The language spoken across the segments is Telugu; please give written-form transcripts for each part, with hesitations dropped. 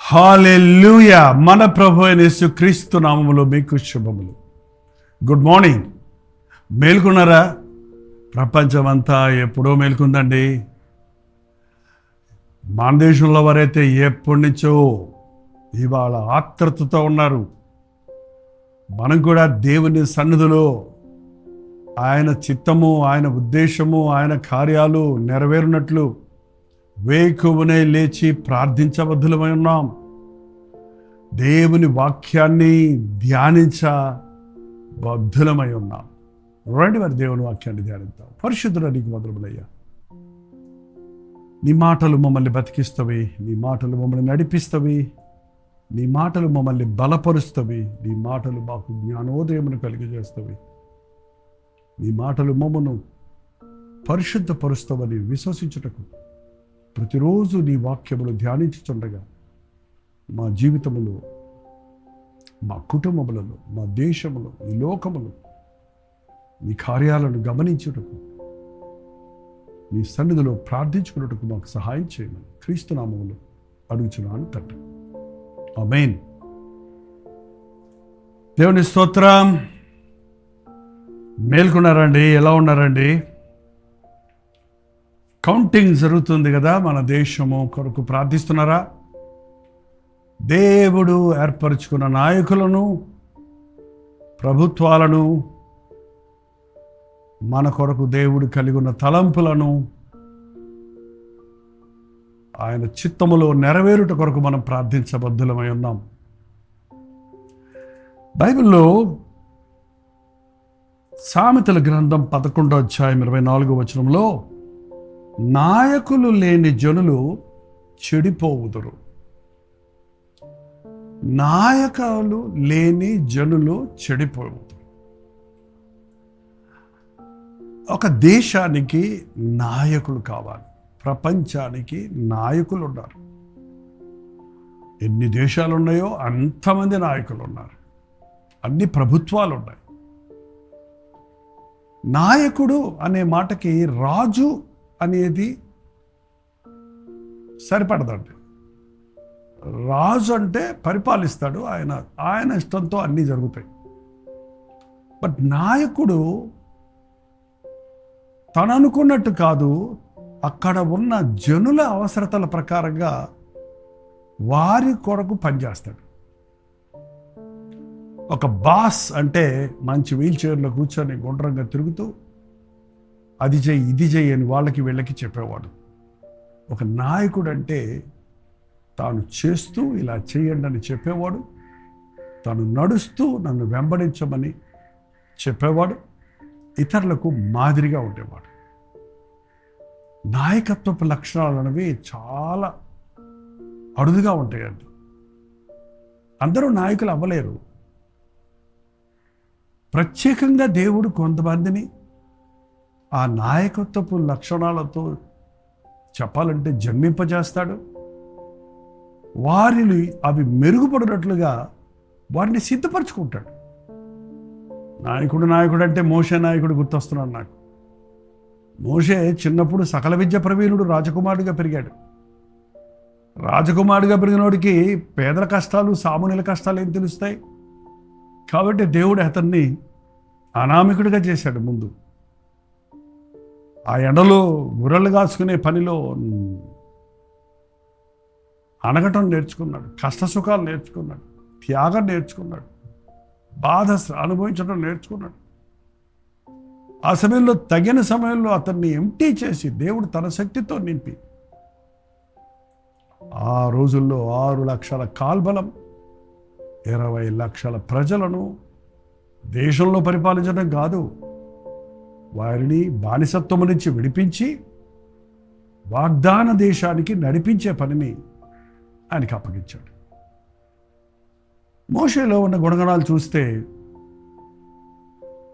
హల్లెలూయా. మన ప్రభు అయిన యేసుక్రీస్తు నామములో మీకు శుభములు. Good morning. మేల్కొన్నారా? ప్రపంచమంతా ఎప్పుడో మేల్కొందండి. మన దేశంలో వారైతే ఎప్పటి నుంచో ఇవాళ ఆత్రుతతో ఉన్నారు. మనం కూడా దేవుని సన్నిధిలో ఆయన చిత్తము, ఆయన ఉద్దేశము, ఆయన కార్యాలు నెరవేరునట్లు వేకువనే లేచి ప్రార్థించబద్ధులమై ఉన్నాం. దేవుని వాక్యాన్ని ధ్యానించబద్ధులమై ఉన్నాం. రండి మరి దేవుని వాక్యాన్ని ధ్యానిద్దాం. పరిశుద్ధుడా నీకు మొదలుమయ్యా, నీ మాటలు మమ్మల్ని బతికిస్తవి, నీ మాటలు మమ్మల్ని నడిపిస్తవి, నీ మాటలు మమ్మల్ని బలపరుస్తవి, నీ మాటలు మాకు జ్ఞానోదయమును కలిగజేస్తవి, నీ మాటలు మమ్మను పరిశుద్ధపరుస్తావని విశ్వసించుటకు ప్రతిరోజు నీ వాక్యములు ధ్యానించుచుండగా మా జీవితములో, మా కుటుంబములలో, మా దేశములో, ఈ లోకములో నీ కార్యాలను గమనించుటకు, నీ సన్నిధిలో ప్రార్థించుకున్నట్టుకు మాకు సహాయం చేయమని క్రీస్తు నామములో అడుగుచున్నాను తండ్రి. ఆమేన్. దేవుని స్తోత్రం. మేల్కొన్నారండి? ఎలా ఉన్నారండి? కౌంటింగ్ జరుగుతుంది కదా, మన దేశము కొరకు ప్రార్థిస్తున్నారా? దేవుడు ఏర్పరచుకున్న నాయకులను, ప్రభుత్వాలను, మన కొరకు దేవుడు కలిగి ఉన్న తలంపులను ఆయన చిత్తములో నెరవేరుట కొరకు మనం ప్రార్థించబద్ధులమై ఉన్నాం. బైబిల్లో సామెతల గ్రంథం 11వ అధ్యాయం 24వ వచనంలో, నాయకులు లేని జనులు చెడిపోవుదురు. నాయకులు లేని జనులు చెడిపోవుదురు. ఒక దేశానికి నాయకులు కావాలి, ప్రపంచానికి నాయకులు ఉన్నారు. ఎన్ని దేశాలు ఉన్నాయో అంతమంది నాయకులు ఉన్నారు, అన్ని ప్రభుత్వాలు ఉన్నాయి. నాయకుడు అనే మాటకి రాజు అనేది సరిపడదండి. రాజు అంటే పరిపాలిస్తాడు, ఆయన ఇష్టంతో అన్నీ జరుగుతాయి. బట్ నాయకుడు తను అనుకున్నట్టు కాదు, అక్కడ ఉన్న జనుల అవసరతల ప్రకారంగా వారి కొరకు పనిచేస్తాడు. ఒక బాస్ అంటే మంచి వీల్ చైర్లో కూర్చొని గుండ్రంగా తిరుగుతూ అది చెయ్యి, ఇది చెయ్యి అని వాళ్ళకి వీళ్ళకి చెప్పేవాడు. ఒక నాయకుడు అంటే తాను చేస్తూ ఇలా చేయండి అని చెప్పేవాడు, తాను నడుస్తూ నన్ను వెంబడించమని చెప్పేవాడు, ఇతరులకు మాదిరిగా ఉండేవాడు. నాయకత్వపు లక్షణాలు అనేవి చాలా అరుదుగా ఉంటాయండి. అందరూ నాయకులు అవ్వలేరు. ప్రత్యేకంగా దేవుడు కొంతమందిని ఆ నాయకత్వపు లక్షణాలతో చెప్పాలంటే జన్మింపజేస్తాడు. వారిని అవి మెరుగుపడినట్లుగా వారిని సిద్ధపరచుకుంటాడు. నాయకుడు అంటే మోషే నాయకుడు గుర్తొస్తున్నాడు నాకు. మోషే చిన్నప్పుడు సకల విద్య ప్రవీణుడు, రాజకుమారుడిగా పెరిగాడు. రాజకుమారుడిగా పెరిగినోడికి పేదల కష్టాలు, సామాన్యుల కష్టాలు ఏం తెలుస్తాయి? కాబట్టి దేవుడు అతన్ని అనామికుడిగా చేశాడు. ముందు ఆ ఎండలో గుర్రలు కాచుకునే పనిలో అనగటం నేర్చుకున్నాడు, కష్టసుఖాలు నేర్చుకున్నాడు, త్యాగం నేర్చుకున్నాడు, బాధ అనుభవించడం నేర్చుకున్నాడు. ఆ సమయంలో తగిన సమయంలో అతన్ని ఎంటీ చేసి దేవుడు తన శక్తితో నింపి ఆ రోజుల్లో 6 లక్షల కాల్బలం, 20 లక్షల ప్రజలను దేశంలో పరిపాలించడం కాదు, వారిని బానిసత్వము నుంచి విడిపించి వాగ్దాన దేశానికి నడిపించే పనిని ఆయనకి అప్పగించాడు. మోషేలో ఉన్న గుణగణాలు చూస్తే,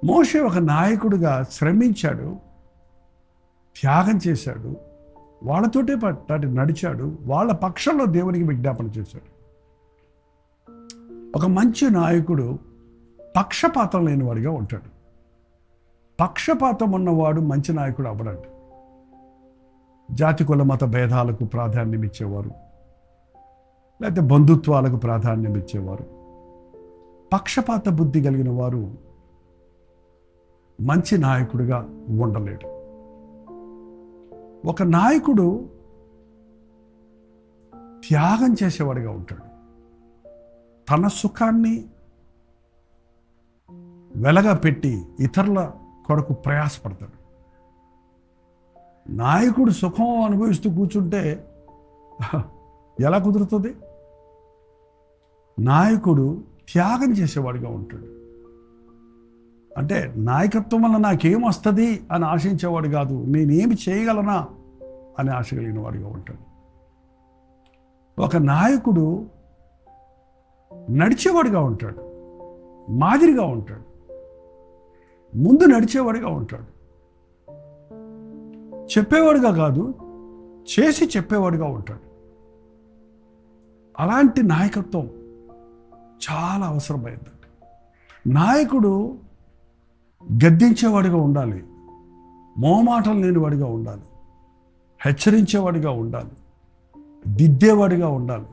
మోషే ఒక నాయకుడిగా శ్రమించాడు, త్యాగం చేశాడు, వాళ్ళతోటే నడిచాడు, వాళ్ళ పక్షంలో దేవునికి విజ్ఞాపన చేశాడు. ఒక మంచి నాయకుడు పక్షపాతం లేనివాడిగా ఉంటాడు. పక్షపాతం ఉన్నవాడు మంచి నాయకుడు అవ్వడండి. జాతి కుల మత భేదాలకు ప్రాధాన్యం ఇచ్చేవారు, లేకపోతే బంధుత్వాలకు ప్రాధాన్యం ఇచ్చేవారు. పక్షపాత బుద్ధి కలిగిన వారు మంచి నాయకుడిగా ఉండలేడు. ఒక నాయకుడు త్యాగం చేసేవాడిగా ఉంటాడు. తన సుఖాన్ని వెలగా పెట్టి ఇతరుల కొరకు ప్రయాసపడతాడు. నాయకుడు సుఖం అనుభవిస్తూ కూర్చుంటే ఎలా కుదురుతుంది? నాయకుడు త్యాగం చేసేవాడిగా ఉంటాడు. అంటే నాయకత్వం వల్ల నాకేం వస్తుంది అని ఆశించేవాడు కాదు, నేనేమి చేయగలనా అని ఆశ కలిగిన వాడిగా ఉంటాడు. ఒక నాయకుడు నడిచేవాడిగా ఉంటాడు, మాదిరిగా ఉంటాడు, ముందు నడిచేవాడిగా ఉంటాడు. చెప్పేవాడిగా కాదు, చేసి చెప్పేవాడిగా ఉంటాడు. అలాంటి నాయకత్వం చాలా అవసరమైందండి. నాయకుడు గద్దించేవాడిగా ఉండాలి, మోమాటం లేనివాడిగా ఉండాలి, హెచ్చరించేవాడిగా ఉండాలి, దిద్దేవాడిగా ఉండాలి.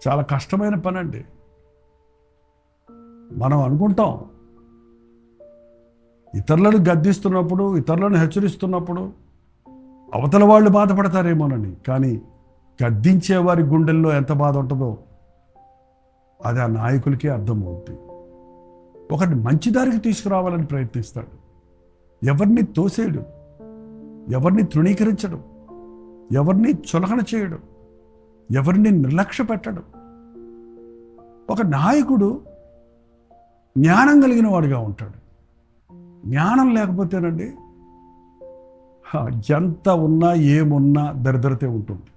చాలా కష్టమైన పని అండి. మనం అనుకుంటాం ఇతరులను గద్దిస్తున్నప్పుడు, ఇతరులను హెచ్చరిస్తున్నప్పుడు అవతల వాళ్ళు బాధపడతారేమోనని. కానీ గద్దించేవారి గుండెల్లో ఎంత బాధ ఉంటుందో అది ఆ నాయకులకే అర్థమవుతుంది. ఒకరిని మంచి దారికి తీసుకురావాలని ప్రయత్నిస్తాడు. ఎవరిని తోసేయడు, ఎవరిని తృణీకరించడు, ఎవరిని చులకన చేయడు, ఎవరిని నిర్లక్ష్య పెట్టడు. ఒక నాయకుడు జ్ఞానం కలిగిన వాడిగా ఉంటాడు. జ్ఞానం లేకపోతేనండి ఎంత ఉన్నా ఏమున్నా దరిద్రతే ఉంటుంది.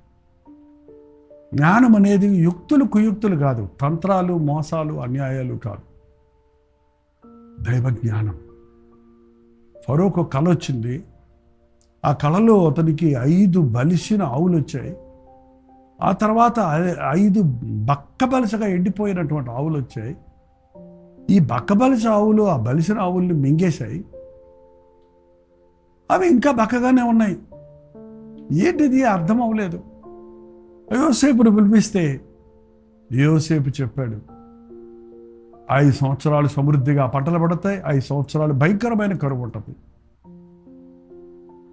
జ్ఞానం అనేది యుక్తులు కుయుక్తులు కాదు, తంత్రాలు మోసాలు అన్యాయాలు కాదు, దైవ జ్ఞానం. ఫరోకు కళ వచ్చింది. ఆ కళలో అతనికి 5 బలిసిన ఆవులు వచ్చాయి. ఆ తర్వాత 5 బక్కబలసగా ఎండిపోయినటువంటి ఆవులు వచ్చాయి. ఈ బక్కబలిస ఆవులు ఆ బలిసిన ఆవుల్ని మింగేశాయి. అవి ఇంకా బక్కగానే ఉన్నాయి. ఏంటిది అర్థం అవ్వలేదు. యోసేపును పిలిపిస్తే యోసేపు చెప్పాడు, 5 సంవత్సరాలు సమృద్ధిగా పంటలు పడతాయి, 5 సంవత్సరాలు భయంకరమైన కరువు ఉంటుంది.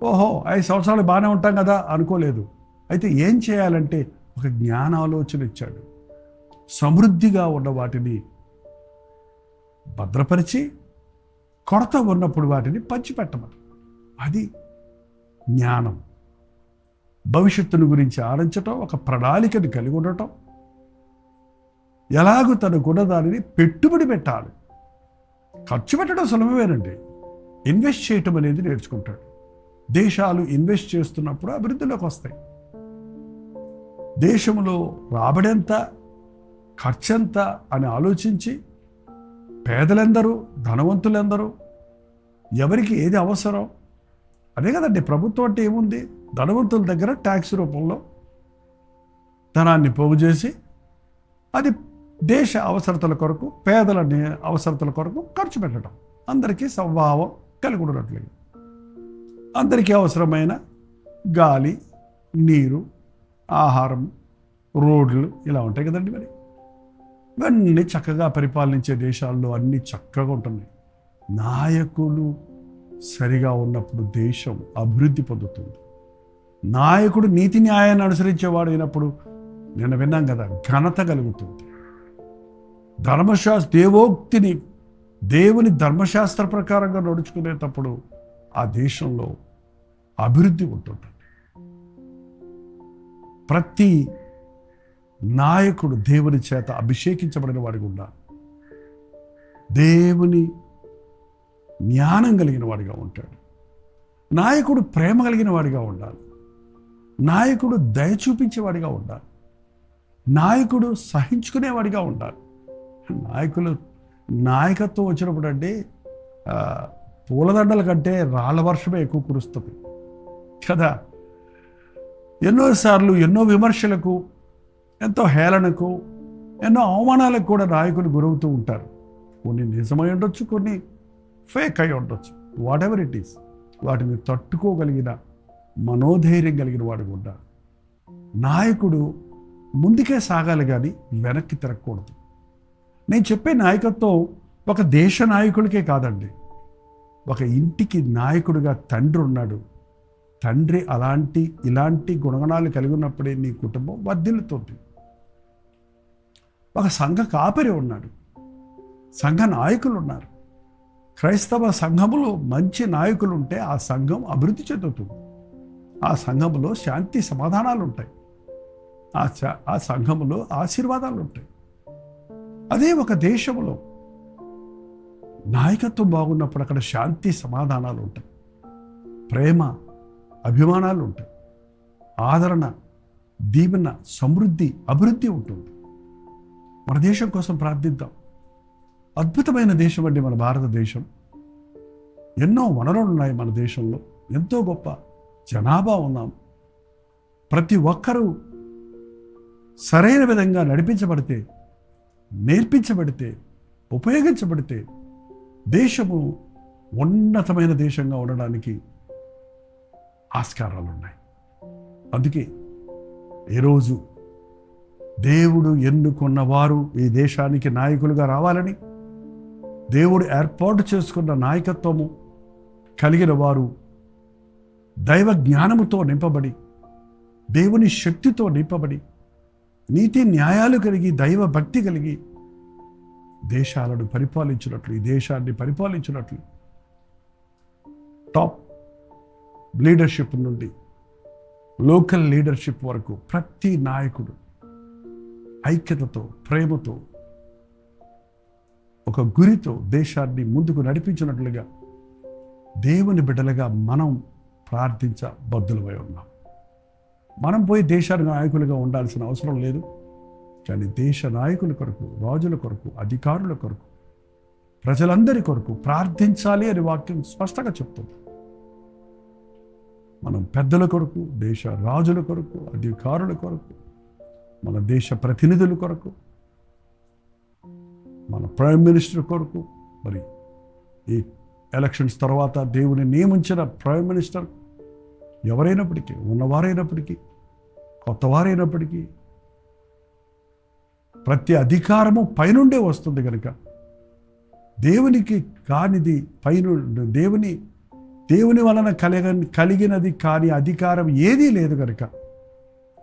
ఓహో, 5 సంవత్సరాలు బాగానే ఉంటాం కదా అనుకోలేదు. అయితే ఏం చేయాలంటే ఒక జ్ఞానాలోచన ఇచ్చాడు. సమృద్ధిగా ఉన్న వాటిని భద్రపరిచి కొరత ఉన్నప్పుడు వాటిని పంచిపెట్టమని. అది జ్ఞానం. భవిష్యత్తును గురించి ఆలోచించటం, ఒక ప్రణాళికను కలిగి ఉండటం, ఎలాగూ తనకున్న దానిని పెట్టుబడి పెట్టాలి. ఖర్చు పెట్టడం సులభమేనండి, ఇన్వెస్ట్ చేయటం అనేది నేర్చుకుంటాడు. దేశాలు ఇన్వెస్ట్ చేస్తున్నప్పుడు అభివృద్ధిలోకి వస్తాయి. దేశంలో రాబడెంత, ఖర్చెంత అని ఆలోచించి పేదలెందరూ, ధనవంతులెందరూ, ఎవరికి ఏది అవసరం, అదే కదండి ప్రభుత్వం అంటే. ఏముంది, ధనవంతుల దగ్గర ట్యాక్స్ రూపంలో ధనాన్ని పోగు చేసి అది దేశ అవసరతల కొరకు, పేదల అవసరతల కొరకు ఖర్చు పెట్టడం. అందరికీ స్వభావం కలిగి ఉన్నట్లుగా అందరికీ అవసరమైన గాలి, నీరు, ఆహారం, రోడ్లు ఇలా ఉంటాయి కదండి. మరి ఇవన్నీ చక్కగా పరిపాలించే దేశాల్లో అన్నీ చక్కగా ఉంటున్నాయి. నాయకులు సరిగా ఉన్నప్పుడు దేశం అభివృద్ధి పొందుతుంది. నాయకుడు నీతి న్యాయాన్ని అనుసరించేవాడు అయినప్పుడు, నిన్న విన్నాం కదా, ఘనత కలుగుతుంది. దేవోక్తిని, దేవుని ధర్మశాస్త్ర ప్రకారంగా నడుచుకునేటప్పుడు ఆ దేశంలో అభివృద్ధి ఉంటుంది. ప్రతి నాయకుడు దేవుని చేత అభిషేకించబడిన వాడిగా ఉండాలి. దేవుని జ్ఞానం కలిగిన వాడిగా ఉంటాడు. నాయకుడు ప్రేమ కలిగిన వాడిగా ఉండాలి. నాయకుడు దయ చూపించేవాడిగా ఉండాలి. నాయకుడు సహించుకునేవాడిగా ఉండాలి. నాయకత్వం వచ్చినప్పుడు అంటే పూలదండల కంటే రాళ్ల వర్షమే ఎక్కువ కురుస్తుంది కదా. ఎన్నోసార్లు ఎన్నో విమర్శలకు, ఎంతో హేళనకు, ఎన్నో అవమానాలకు కూడా నాయకులు గురవుతూ ఉంటారు. కొన్ని నిజమై ఉండొచ్చు, కొన్ని ఫేక్ అయి ఉండొచ్చు. వాట్ ఎవర్ ఇట్ ఈస్, వాటిని తట్టుకోగలిగిన మనోధైర్యం కలిగిన వాడు ఉండాలి. నాయకుడు ముందుకే సాగాలి కానీ వెనక్కి తిరగకూడదు. నేను చెప్పే నాయకత్వం ఒక దేశ నాయకుడికే కాదండి. ఒక ఇంటికి నాయకుడిగా తండ్రి ఉన్నాడు. తండ్రి ఇలాంటి గుణగణాలు కలిగి ఉన్నప్పుడే నీ కుటుంబం వర్ధిల్లుతుంది. ఒక సంఘ కాపరి ఉన్నాడు, సంఘ నాయకులు ఉన్నారు. క్రైస్తవ సంఘములో మంచి నాయకులు ఉంటే ఆ సంఘం అభివృద్ధి చెందుతుంది. ఆ సంఘములో శాంతి సమాధానాలు ఉంటాయి. ఆ సంఘములో ఆశీర్వాదాలు ఉంటాయి. అదే ఒక దేశంలో నాయకత్వం బాగున్నప్పుడు అక్కడ శాంతి సమాధానాలు ఉంటాయి, ప్రేమ అభిమానాలు ఉంటాయి, ఆదరణ, దీవెన, సమృద్ధి, అభివృద్ధి ఉంటుంది. మన దేశం కోసం ప్రార్థిద్దాం. అద్భుతమైన దేశం అండి మన భారతదేశం. ఎన్నో వనరులు ఉన్నాయి మన దేశంలో, ఎంతో గొప్ప జనాభా ఉన్నాం. ప్రతి ఒక్కరూ సరైన విధంగా నడిపించబడితే, నేర్పించబడితే, ఉపయోగించబడితే దేశము ఉన్నతమైన దేశంగా ఉండడానికి ఆస్కారాలు ఉన్నాయి. అందుకే ఈరోజు దేవుడు ఎన్నుకున్న వారు ఈ దేశానికి నాయకులుగా రావాలని, దేవుడు ఏర్పాటు చేసుకున్న నాయకత్వము కలిగిన వారు దైవ జ్ఞానముతో నింపబడి, దేవుని శక్తితో నింపబడి, నీతి న్యాయాలు కలిగి, దైవ భక్తి కలిగి దేశాలను పరిపాలించినట్లు, ఈ దేశాన్ని పరిపాలించినట్లు టాప్ లీడర్షిప్ నుండి లోకల్ లీడర్షిప్ వరకు ప్రతి నాయకుడు ఐక్యతతో, ప్రేమతో, ఒక గురితో దేశాన్ని ముందుకు నడిపించినట్లుగా దేవుని బిడ్డలుగా మనం ప్రార్థించబద్దులమై ఉన్నాం. మనం పోయి దేశానికి నాయకులుగా ఉండాల్సిన అవసరం లేదు. కానీ దేశ నాయకుల కొరకు, రాజుల కొరకు, అధికారుల కొరకు, ప్రజలందరి కొరకు ప్రార్థించాలి అని వాక్యం స్పష్టంగా చెప్తుంది. మనం పెద్దల కొరకు, దేశ రాజుల కొరకు, అధికారుల కొరకు, మన దేశ ప్రతినిధుల కొరకు, మన ప్రైమ్ మినిస్టర్ కొరకు, మరి ఈ ఎలక్షన్స్ తర్వాత దేవుని నియమించిన ప్రైమ్ మినిస్టర్ ఎవరైనప్పటికీ, ఉన్నవారైనప్పటికీ, కొత్తవారైనప్పటికీ ప్రతి అధికారము పైనుండే వస్తుంది కనుక దేవునికి కానిది దేవుని వలన కలిగినది కాని అధికారం ఏదీ లేదు కనుక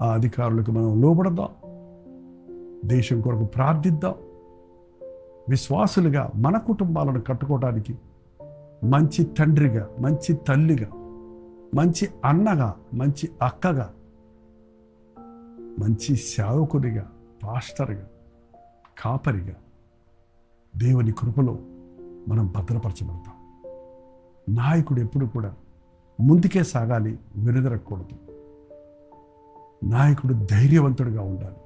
ఆ అధికారులకు మనం లోబడదాం, దేశం కొరకు ప్రార్థిద్దాం. విశ్వాసులుగా మన కుటుంబాలను కట్టుకోవడానికి మంచి తండ్రిగా, మంచి తల్లిగా, మంచి అన్నగా, మంచి అక్కగా, మంచి సేవకునిగా, పాస్టర్గా, కాపరిగా దేవుని కృపలో మనం భద్రపరచబడతాం. నాయకుడు ఎప్పుడు కూడా ముందుకే సాగాలి, వెనుదిరగకూడదు. నాయకుడు ధైర్యవంతుడిగా ఉండాలి,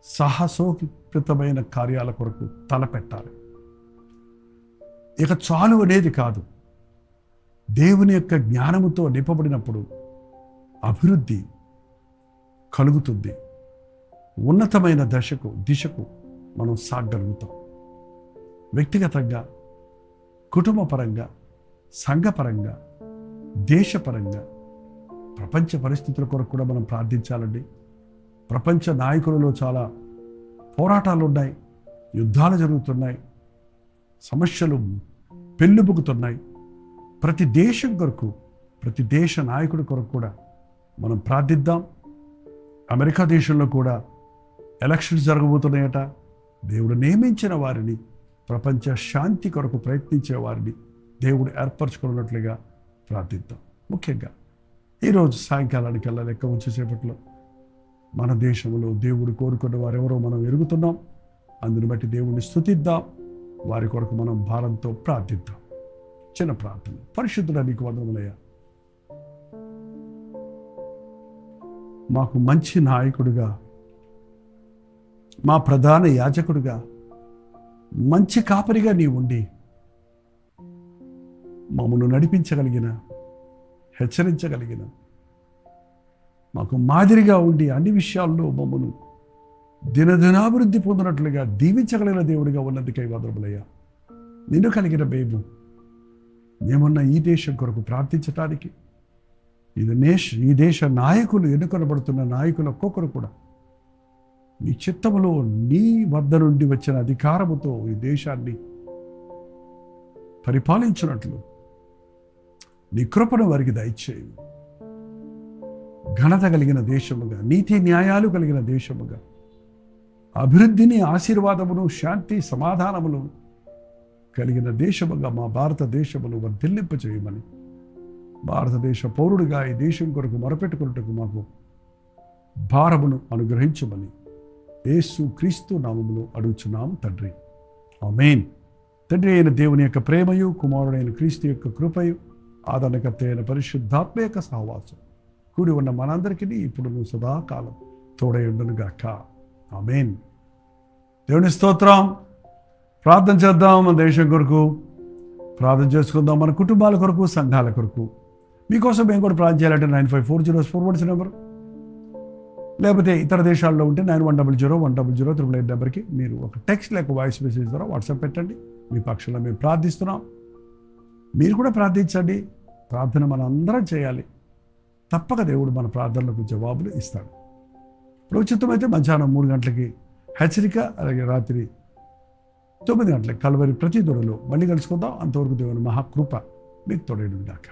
సాహసోపేతమైన కార్యాల కొరకు తలపెట్టాలి. ఇక చాలు అనేది కాదు. దేవుని యొక్క జ్ఞానముతో నింపబడినప్పుడు అభివృద్ధి కలుగుతుంది. ఉన్నతమైన దిశకు మనం సాగలుగుతాం. వ్యక్తిగతంగా, కుటుంబపరంగా, సంఘపరంగా, దేశపరంగా, ప్రపంచ పరిస్థితుల కొరకు కూడా మనం ప్రార్థించాలండి. ప్రపంచ నాయకులలో చాలా పోరాటాలు ఉన్నాయి, యుద్ధాలు జరుగుతున్నాయి, సమస్యలు పెళ్ళుబుకుతున్నాయి. ప్రతి దేశం కొరకు, ప్రతి దేశ నాయకుడి కొరకు కూడా మనం ప్రార్థిద్దాం. అమెరికా దేశంలో కూడా ఎలక్షన్స్ జరగబోతున్నాయట. దేవుడు నియమించిన వారిని, ప్రపంచ శాంతి కొరకు ప్రయత్నించే వారిని దేవుడు ఏర్పరచుకున్నట్లుగా ప్రార్థిద్దాం. ముఖ్యంగా ఈరోజు సాయంకాలానికల్లా లెక్క వచ్చేసేపట్లో మన దేశంలో దేవుడు కోరుకున్న వారెవరో మనం ఎరుగుతున్నాం. అందుని బట్టి దేవుడిని స్తుతిద్దాం, వారి కొరకు మనం భారంతో ప్రార్థిద్దాం. చిన్న ప్రార్థన. పరిశుద్ధుడా, నీకు వందనములయ్యా. మాకు మంచి నాయకుడిగా, మా ప్రధాన యాజకుడిగా, మంచి కాపరిగా నీ ఉండి మమ్మల్ని నడిపించగలిగిన, హెచ్చరించగలిగిన, మాకు మాదిరిగా ఉండి అన్ని విషయాల్లో మమ్మల్ని దినదినాభివృద్ధి పొందినట్లుగా దీవించగలిగిన దేవుడిగా ఉన్నందుకై వందనములయ్యా. నిన్ను కలిగిన మేము మేమున్న ఈ దేశం కొరకు ప్రార్థించటానికి, ఈ దేశ నాయకులు, ఎన్నుకొనబడుతున్న నాయకులు ఒక్కొక్కరు కూడా నీ చిత్తములో నీ వద్ద నుండి వచ్చిన అధికారముతో ఈ దేశాన్ని పరిపాలించినట్లు నీ కృపను వారికి దయచేయు. ఘనత కలిగిన దేశముగా, నీతి న్యాయాలు కలిగిన దేశముగా, అభివృద్ధిని, ఆశీర్వాదమును, శాంతి సమాధానములు కలిగిన దేశముగా మా భారతదేశమును వర్ధిల్లింపచేయమని, భారతదేశ పౌరుడిగా ఈ దేశం కొరకు మొరపెట్టుకున్నట్టుకు మాకు భారమును అనుగ్రహించమని యేసు క్రీస్తు నామములో అడుగుచున్నాము తండ్రి, ఆమేన్. తండ్రి అయిన దేవుని యొక్క ప్రేమయు, కుమారుడైన క్రీస్తు యొక్క కృపయు, ఆదరణకర్త అయిన పరిశుద్ధాత్మ యొక్క సహవాసం కూడి ఉన్న మనందరికీ ఇప్పుడు సదాకాలం తోడై ఉండునుగాక, ఆమేన్. దేవుని స్తోత్రం. ప్రార్థన చేద్దాం. మన దేశం కొరకు ప్రార్థన చేసుకుందాం, మన కుటుంబాల కొరకు, సంఘాల కొరకు. మీకోసం మేము కూడా ప్రార్థన చేయాలంటే 954041 నెంబర్, లేకపోతే ఇతర దేశాల్లో ఉంటే 91001008 నెంబర్కి మీరు ఒక టెక్స్ట్ లేక వాయిస్ మెసేజ్ ద్వారా వాట్సాప్ పెట్టండి. మీ పక్షంలో మేము ప్రార్థిస్తున్నాం. మీరు కూడా ప్రార్థించండి. ప్రార్థన మనం అందరం చేయాలి. తప్పక దేవుడు మన ప్రార్థనలకు జవాబులు ఇస్తాడు. ప్రభుత్వమైతే మధ్యాహ్నం 3 గంటలకి హెచ్చరిక, అలాగే రాత్రి 9 గంటలకి కల్వరి ప్రతి దొరలో మళ్ళీ కలుసుకుందాం. అంతవరకు దేవుని మహాకృప మీకు తోడేడు దాకా.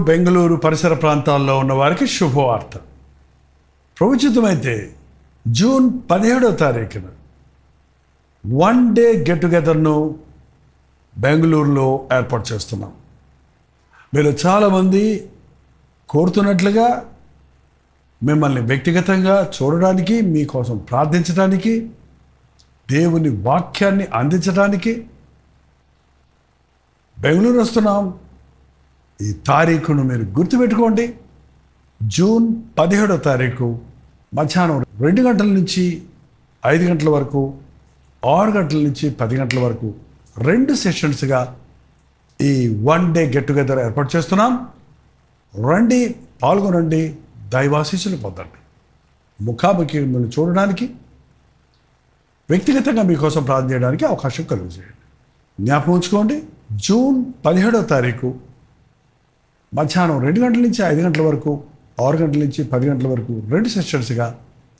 బెంగళూరు పరిసర ప్రాంతాల్లో ఉన్న వారికి శుభవార్త. ప్రభుత్వమైతే జూన్ 17వ తారీఖున 1 డే గెట్ టుగెదర్ను బెంగళూరులో ఏర్పాటు చేస్తున్నాం. మీరు చాలామంది కోరుతున్నట్లుగా మిమ్మల్ని వ్యక్తిగతంగా చూడడానికి, మీకోసం ప్రార్థించడానికి, దేవుని వాక్యాన్ని అందించడానికి బెంగళూరు వస్తున్నాం. ఈ తారీఖును మీరు గుర్తుపెట్టుకోండి. జూన్ 17వ తారీఖు మధ్యాహ్నం 2 గంటల నుంచి 5 గంటల వరకు, 6 గంటల నుంచి 10 గంటల వరకు 2 సెషన్స్గా ఈ 1 డే గెట్ టుగెదర్ ఏర్పాటు చేస్తున్నాం. రండి, పాల్గొనండి, దైవాశీస్సులు పొందండి. ముఖాముఖి మిమ్మల్ని చూడడానికి, వ్యక్తిగతంగా మీకోసం ప్రార్థన చేయడానికి అవకాశం కలుగజేయండి. జ్ఞాపకం ఉంచుకోండి, జూన్ 17వ తారీఖు మధ్యాహ్నం 2 గంటల నుంచి 5 గంటల వరకు, 6 గంటల నుంచి 10 గంటల వరకు 2 సెషన్స్గా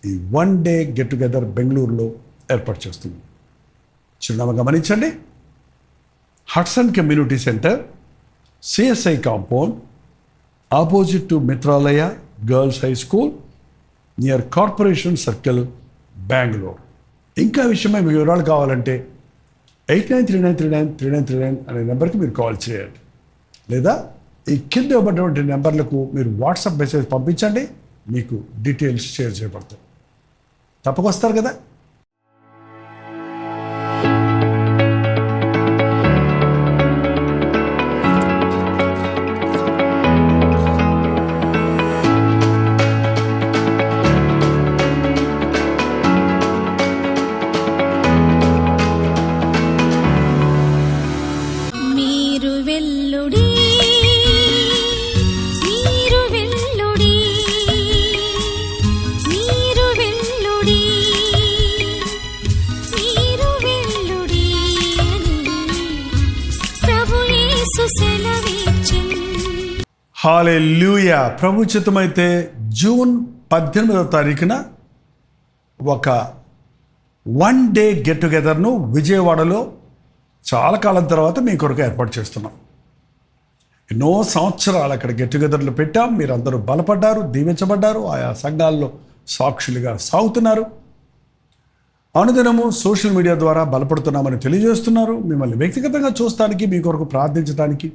ఈ 1 డే గెట్ టుగెదర్ బెంగళూరులో ఏర్పాటు చేస్తుంది. చిరునామా గమనించండి. Hudson community centre, CSI compound, opposite to Mitralaya girls high school, near corporation circle, Bengaluru. ఇంకా విషయమై మీ వివరాలు కావాలంటే 8939393939 అనే నెంబర్కి మీరు కాల్ చేయండి, లేదా ఈ కింద ఇవ్వబడినటువంటి నెంబర్లకు మీరు వాట్సాప్ మెసేజ్ పంపించండి. మీకు డీటెయిల్స్ షేర్ చేయబడతాయి. తప్పకొస్తారు కదా. హల్లెలూయా. ప్రభు చిత్తమైతే జూన్ 18వ తారీఖున ఒక 1 డే గెట్ టుగెదర్ను విజయవాడలో చాలా కాలం తర్వాత మీ కొరకు ఏర్పాటు చేస్తున్నాం. ఎన్నో సంవత్సరాలు అక్కడ గెట్ టుగెదర్లు పెట్టాం. మీరందరూ బలపడ్డారు, దీవించబడ్డారు, ఆయా సంఘాల్లో సాక్షులుగా సాగుతున్నారు. అనుదినము సోషల్ మీడియా ద్వారా బలపడుతున్నామని తెలియజేస్తున్నారు. మిమ్మల్ని వ్యక్తిగతంగా చూస్తానికి, మీ కొరకు ప్రార్థించడానికి,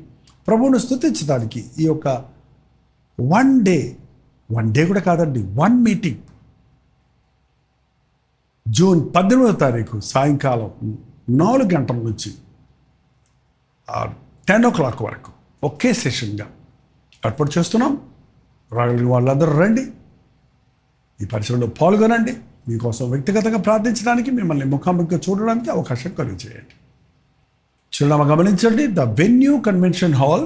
ప్రభువును స్తుతించడానికి ఈ యొక్క 1 డే కూడా కాదండి, 1 మీటింగ్ జూన్ 18వ తారీఖు సాయంకాలం 4 గంటల నుంచి 10 o'clock వరకు ఒకే సెషన్గా ఏర్పాటు చేస్తున్నాం. రాగలిగిన వాళ్ళందరూ రండి, ఈ పరిచయంలో పాల్గొనండి. మీకోసం వ్యక్తిగతంగా ప్రార్థించడానికి, మిమ్మల్ని ముఖాముఖిగా చూడడానికి అవకాశం కలిగజేయండి. చిరునామా గమనించండి. The venue convention hall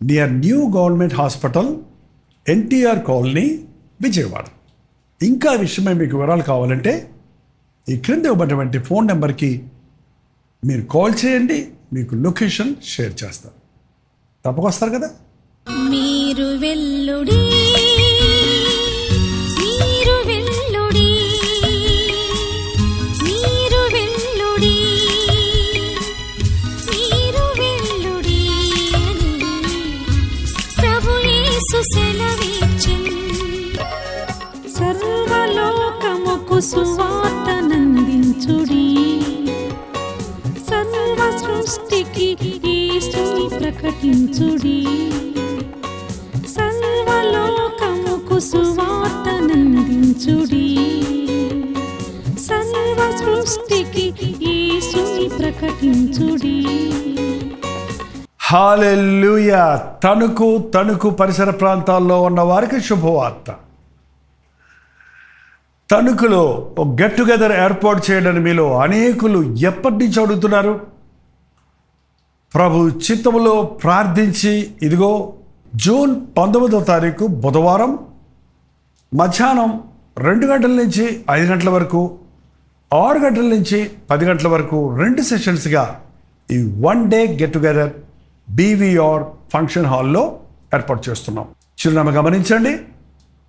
near new government hospital, NTR colony, Vijayawada. ఇంకా విషయమై మీకు వివరాలు కావాలంటే ఈ క్రింద ఇవ్వబడినటువంటి ఫోన్ నెంబర్కి మీరు కాల్ చేయండి. మీకు లొకేషన్ షేర్ చేస్తారు. తప్పకొస్తారు కదా. మీరు వెల్లుడి, మీరు వెల్లుడి, మీరు వెల్లుడి, మీరు వెల్లుడి అని ప్రభు యేసు సెలవిచ్చెను. సర్వలోకముకు సువార్తనందించుడి, సర్వ సృష్టికి యేసుని ప్రకటించుడి. సర్వలోకముకు సువార్తనందించుడి, సర్వ సృష్టికి యేసుని ప్రకటించుడి. హల్లెలూయా. తణుకు పరిసర ప్రాంతాల్లో ఉన్న వారికి శుభవార్త. తణుకులో ఒక గెట్ టుగెదర్ ఏర్పాటు చేయడానికి మీలో అనేకులు ఎప్పటి నుంచి అడుగుతున్నారు. ప్రభు చిత్తములో ప్రార్థించి ఇదిగో జూన్ 19వ తారీఖు బుధవారం మధ్యాహ్నం 2 గంటల నుంచి 5 గంటల వరకు, 6 గంటల నుంచి 10 గంటల వరకు 2 సెషన్స్గా ఈ 1 day get together BVR function హాల్లో ఏర్పాటు చేస్తున్నాం. చిరునామా గమనించండి.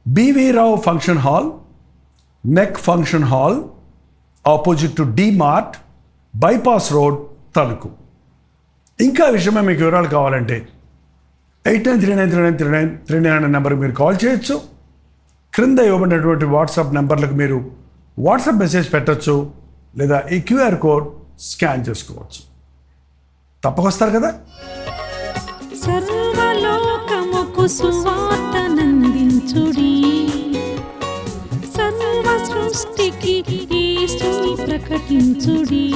బీవీ రావు ఫంక్షన్ హాల్, నెక్ function hall, opposite to D mart, bypass road, Tanuku. ఇంకా విషయమే మీకు వివరాలు కావాలంటే 8939393939 నెంబర్కి మీరు కాల్ చేయొచ్చు. క్రింద ఇవ్వబడినటువంటి వాట్సాప్ నెంబర్లకు మీరు వాట్సాప్ మెసేజ్ పెట్టచ్చు, లేదా ఈ క్యూఆర్ కోడ్ స్కాన్ చేసుకోవచ్చు. తప్పకొస్తారు కదా. సర్వలోకముకు సువార్తనందించుడి, సర్వ సృష్టికి యేసుని ప్రకటించుడి.